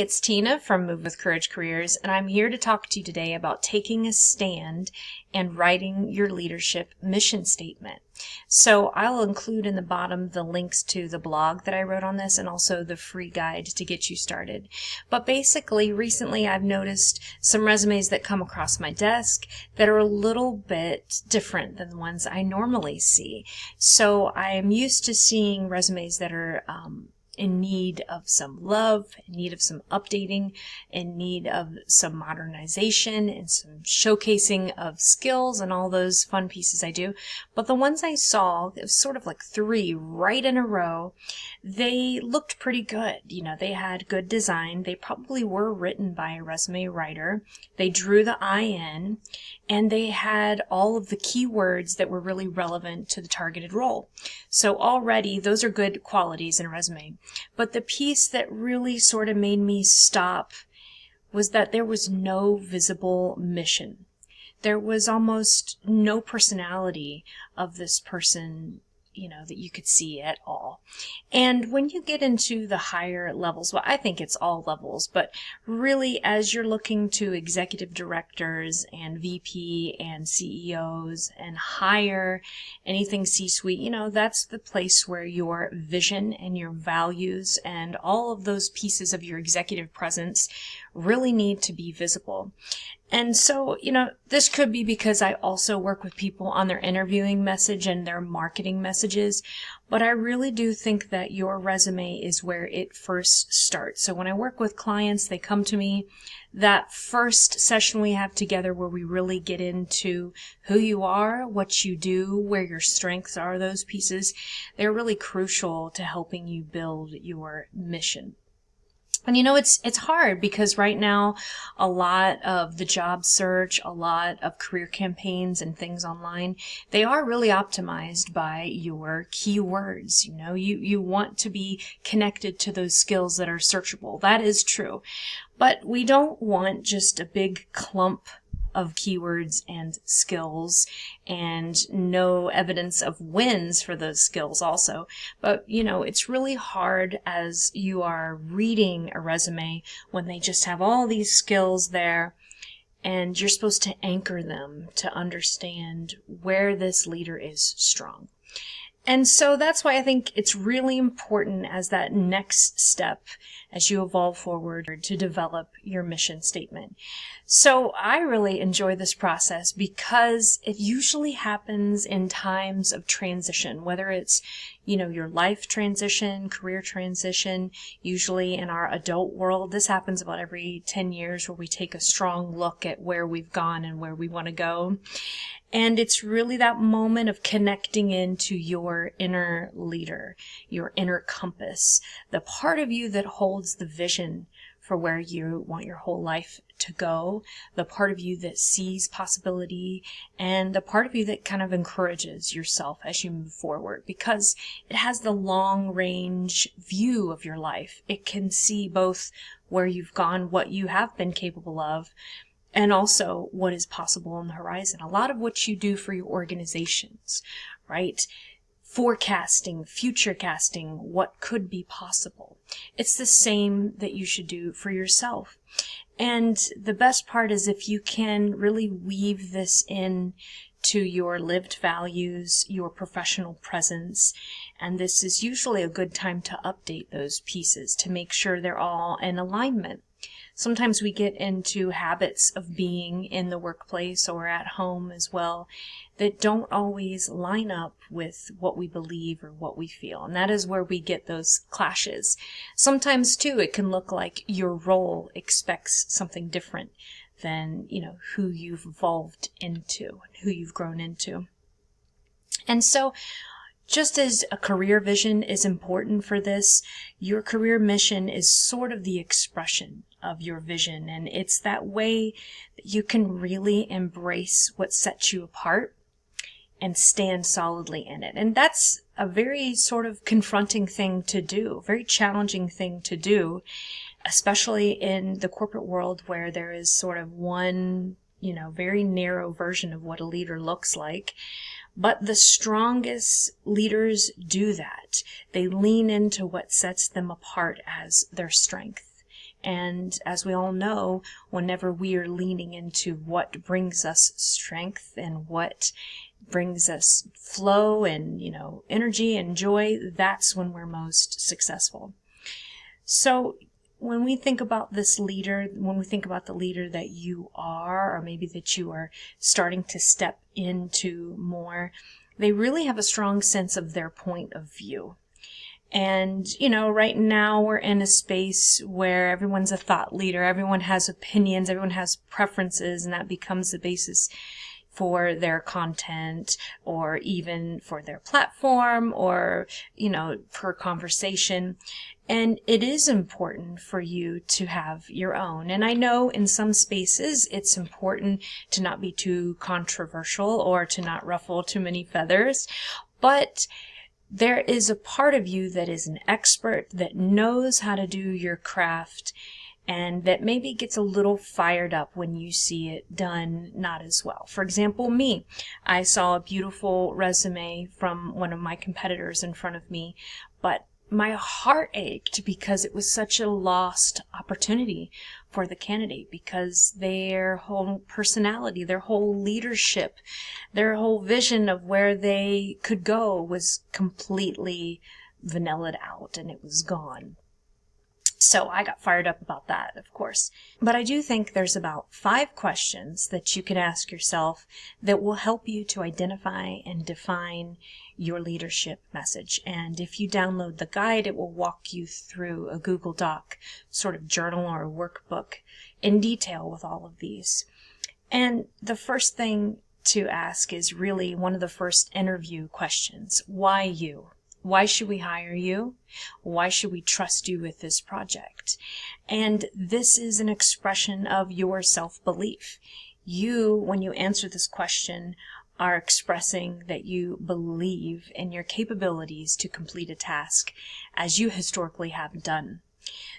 it's Tina from Move with Courage Careers, and I'm here to talk to you today about taking a stand and writing your leadership mission statement. So I'll include in the bottom the links to the blog that I wrote on this and also the free guide to get you started. But basically, recently I've noticed some resumes that come across my desk that are a little bit different than the ones I normally see. So I am used to seeing resumes that are in need of some love, in need of some updating, in need of some modernization and some showcasing of skills and all those fun pieces I do. But the ones I saw, it was sort of like 3 right in a row, they looked pretty good. You know, they had good design. They probably were written by a resume writer. They drew the eye in, and they had all of the keywords that were really relevant to the targeted role. So already those are good qualities in a resume. But the piece that really sort of made me stop was that there was no visible mission. There was almost no personality of this person, you know, that you could see at all. And when you get into the higher levels, well, I think it's all levels, but really as you're looking to executive directors and VP and CEOs and higher anything C-suite, you know, that's the place where your vision and your values and all of those pieces of your executive presence really need to be visible. And so, you know, this could be because I also work with people on their interviewing message and their marketing messages, but I really do think that your resume is where it first starts. So when I work with clients, they come to me, that first session we have together where we really get into who you are, what you do, where your strengths are, those pieces, they're really crucial to helping you build your mission. And you know, it's hard because right now a lot of the job search, a lot of career campaigns and things online, they are really optimized by your keywords. You know, you want to be connected to those skills that are searchable. That is true. But we don't want just a big clump of keywords and skills and no evidence of wins for those skills also. But, you know, it's really hard as you are reading a resume when they just have all these skills there and you're supposed to anchor them to understand where this leader is strong. And so that's why I think it's really important as that next step as you evolve forward to develop your mission statement. So I really enjoy this process because it usually happens in times of transition, whether it's, you know, your life transition, career transition. Usually in our adult world, this happens about every 10 years where we take a strong look at where we've gone and where we want to go. And it's really that moment of connecting into your inner leader, your inner compass, the part of you that holds the vision for where you want your whole life to go, the part of you that sees possibility, and the part of you that kind of encourages yourself as you move forward because it has the long range view of your life. It can see both where you've gone, what you have been capable of, and also what is possible on the horizon. A lot of what you do for your organizations, right? Forecasting, future casting, what could be possible. It's the same that you should do for yourself. And the best part is if you can really weave this in to your lived values, your professional presence, and this is usually a good time to update those pieces to make sure they're all in alignment. Sometimes we get into habits of being in the workplace or at home as well that don't always line up with what we believe or what we feel. And that is where we get those clashes. Sometimes too, it can look like your role expects something different than, you know, who you've evolved into and who you've grown into. And so just as a career vision is important for this, your career mission is sort of the expression of your vision. And it's that way that you can really embrace what sets you apart and stand solidly in it. And that's a very sort of confronting thing to do, a very challenging thing to do, especially in the corporate world where there is sort of one, you know, very narrow version of what a leader looks like. But the strongest leaders do that. They lean into what sets them apart as their strength. And as we all know, whenever we are leaning into what brings us strength and what brings us flow and, energy and joy, that's when we're most successful. So when we think about this leader, when we think about the leader that you are, or maybe that you are starting to step into more, they really have a strong sense of their point of view. And, right now we're in a space where everyone's a thought leader, everyone has opinions, everyone has preferences, and that becomes the basis for their content or even for their platform or, per conversation. And it is important for you to have your own. And I know in some spaces it's important to not be too controversial or to not ruffle too many feathers, but there is a part of you that is an expert, that knows how to do your craft, and that maybe gets a little fired up when you see it done not as well. For example, me, I saw a beautiful resume from one of my competitors in front of me, but my heart ached because it was such a lost opportunity for the candidate, because their whole personality, their whole leadership, their whole vision of where they could go was completely vanillaed out and it was gone. So I got fired up about that, of course. But I do think there's about 5 questions that you can ask yourself that will help you to identify and define your leadership message. And if you download the guide, it will walk you through a Google Doc sort of journal or workbook in detail with all of these. And the first thing to ask is really one of the first interview questions. Why you? Why should we hire you? Why should we trust you with this project? And this is an expression of your self-belief. You, when you answer this question, are expressing that you believe in your capabilities to complete a task as you historically have done.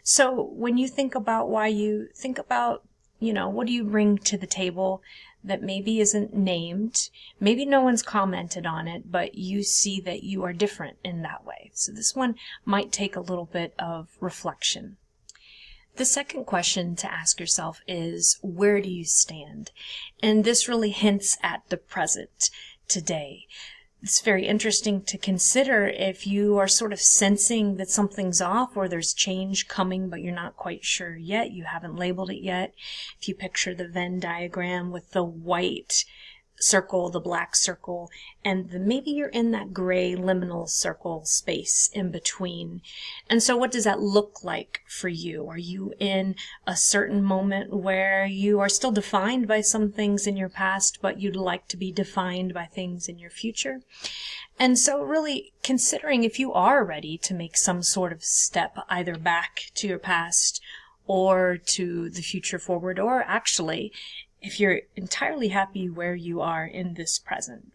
So when you think about why you, think about, what do you bring to the table that maybe isn't named, maybe no one's commented on it, but you see that you are different in that way. So this one might take a little bit of reflection. The second question to ask yourself is, where do you stand? And this really hints at the present, today. It's very interesting to consider if you are sort of sensing that something's off or there's change coming, but you're not quite sure yet. You haven't labeled it yet. If you picture the Venn diagram with the white circle, the black circle, and maybe you're in that gray liminal circle space in between. And so what does that look like for you? Are you in a certain moment where you are still defined by some things in your past, but you'd like to be defined by things in your future? And so really considering if you are ready to make some sort of step either back to your past or to the future forward, or actually if you're entirely happy where you are in this present.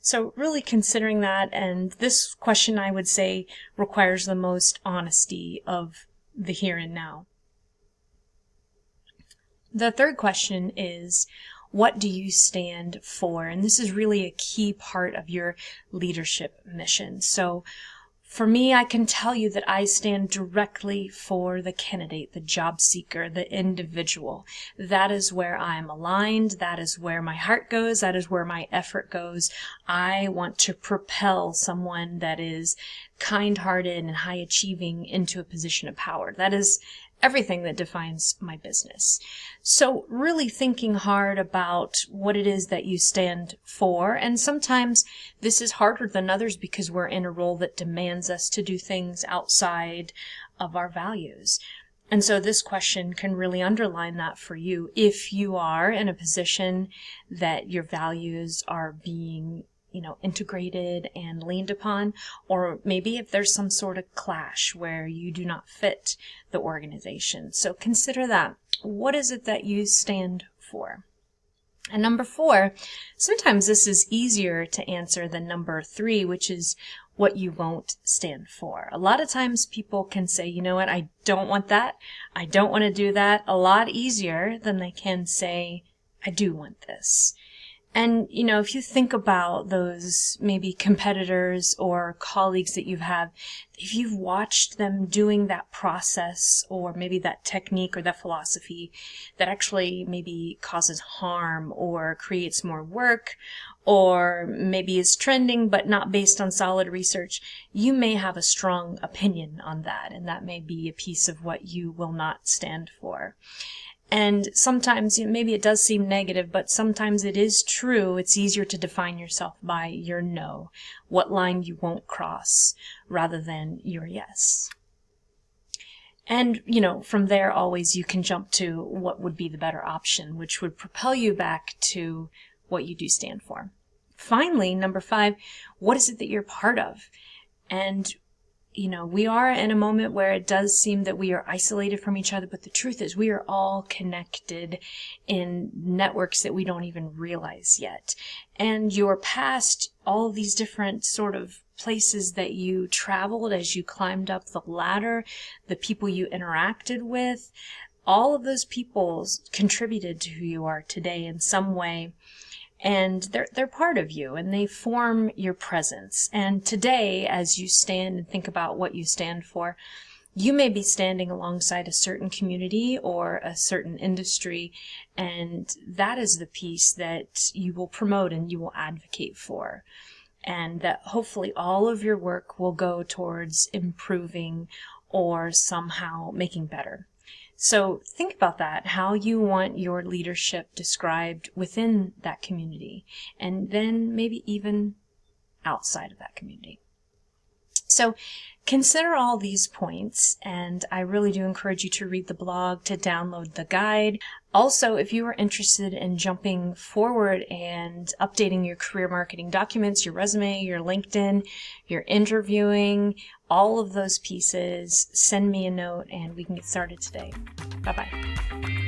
So really considering that, and this question I would say requires the most honesty of the here and now. The third question is, what do you stand for? And this is really a key part of your leadership mission. So for me, I can tell you that I stand directly for the candidate, the job seeker, the individual. That is where I'm aligned. That is where my heart goes. That is where my effort goes. I want to propel someone that is kind-hearted and high-achieving into a position of power. That is everything that defines my business. So really thinking hard about what it is that you stand for. And sometimes this is harder than others because we're in a role that demands us to do things outside of our values. And so this question can really underline that for you if you are in a position that your values are being integrated and leaned upon, or maybe if there's some sort of clash where you do not fit the organization. So consider that. What is it that you stand for? And number 4, sometimes this is easier to answer than number 3, which is what you won't stand for. A lot of times people can say, you know what, I don't want that. I don't want to do that. A lot easier than they can say, I do want this. And, if you think about those maybe competitors or colleagues that you have, if you've watched them doing that process or maybe that technique or that philosophy that actually maybe causes harm or creates more work or maybe is trending but not based on solid research, you may have a strong opinion on that, and that may be a piece of what you will not stand for. And sometimes maybe it does seem negative, but sometimes it is true. It's easier to define yourself by your no, what line you won't cross, rather than your yes. And, from there always you can jump to what would be the better option, which would propel you back to what you do stand for. Finally, number 5, what is it that you're part of? And we are in a moment where it does seem that we are isolated from each other, but the truth is we are all connected in networks that we don't even realize yet. And your past, all of these different sort of places that you traveled as you climbed up the ladder, the people you interacted with, all of those people contributed to who you are today in some way. And they're part of you, and they form your presence. And today, as you stand and think about what you stand for, you may be standing alongside a certain community or a certain industry, and that is the piece that you will promote and you will advocate for. And that hopefully all of your work will go towards improving or somehow making better. So think about that, how you want your leadership described within that community, and then maybe even outside of that community. So consider all these points, and I really do encourage you to read the blog, to download the guide. Also, if you are interested in jumping forward and updating your career marketing documents, your resume, your LinkedIn, your interviewing, all of those pieces, send me a note and we can get started today. Bye-bye.